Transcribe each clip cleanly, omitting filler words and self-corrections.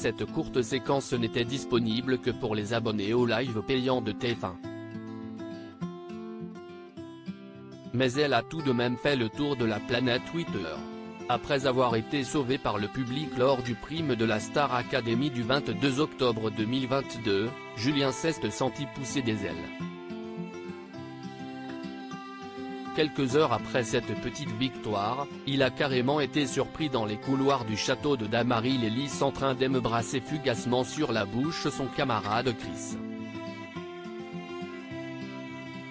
cette courte séquence n'était disponible que pour les abonnés au live payant de TF1. Mais elle a tout de même fait le tour de la planète Twitter. Après avoir été sauvée par le public lors du prime de la Star Academy du 22 octobre 2022, Julien s'est senti pousser des ailes. Quelques heures après cette petite victoire, il a carrément été surpris dans les couloirs du château de Damary-les-Lys en train d'embrasser fugacement sur la bouche son camarade Chris.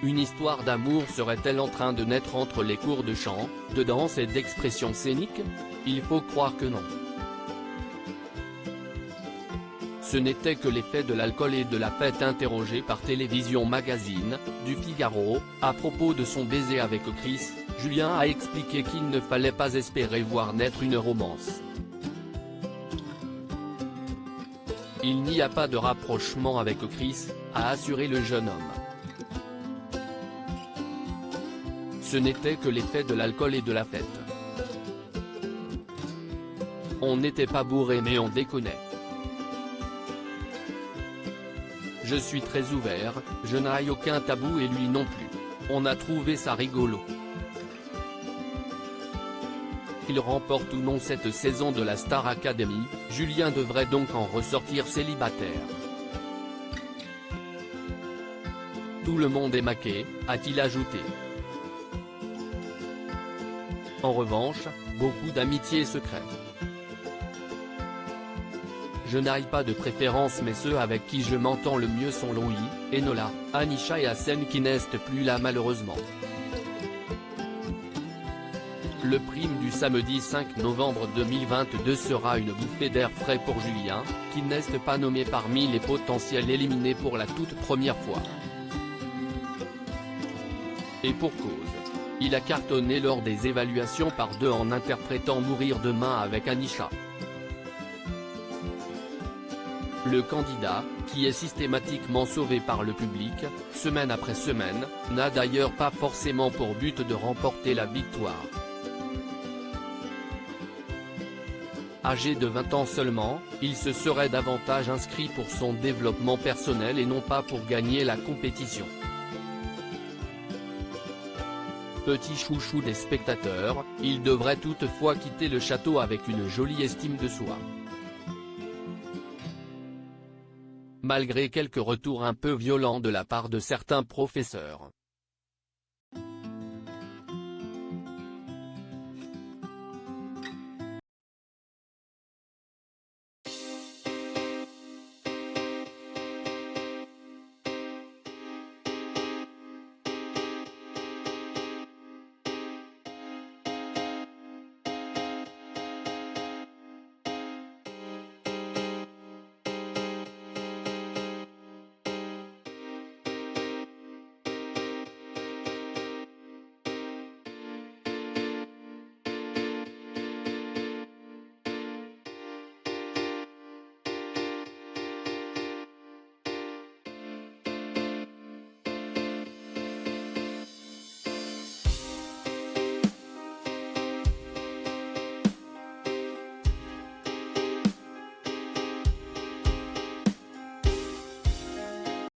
Une histoire d'amour serait-elle en train de naître entre les cours de chant, de danse et d'expression scénique? Il faut croire que non. Ce n'était que l'effet de l'alcool et de la fête. Interrogé par Télévision Magazine, du Figaro, à propos de son baiser avec Chris, Julien a expliqué qu'il ne fallait pas espérer voir naître une romance. Il n'y a pas de rapprochement avec Chris, a assuré le jeune homme. Ce n'était que l'effet de l'alcool et de la fête. On n'était pas bourré mais on déconnait. Je suis très ouvert, je n'ai aucun tabou et lui non plus. On a trouvé ça rigolo. Qu'il remporte ou non cette saison de la Star Academy, Julien devrait donc en ressortir célibataire. Tout le monde est maqué, a-t-il ajouté. En revanche, beaucoup d'amitiés secrètes. Je n'ai pas de préférence mais ceux avec qui je m'entends le mieux sont Louis, Enola, Anisha et Hassen qui n'est plus là malheureusement. Le prime du samedi 5 novembre 2022 sera une bouffée d'air frais pour Julien, qui n'est pas nommé parmi les potentiels éliminés pour la toute première fois. Et pour cause. Il a cartonné lors des évaluations par 2 en interprétant Mourir demain avec Anisha. Le candidat, qui est systématiquement sauvé par le public, semaine après semaine, n'a d'ailleurs pas forcément pour but de remporter la victoire. Âgé de 20 ans seulement, il se serait davantage inscrit pour son développement personnel et non pas pour gagner la compétition. Petit chouchou des spectateurs, il devrait toutefois quitter le château avec une jolie estime de soi. Malgré quelques retours un peu violents de la part de certains professeurs.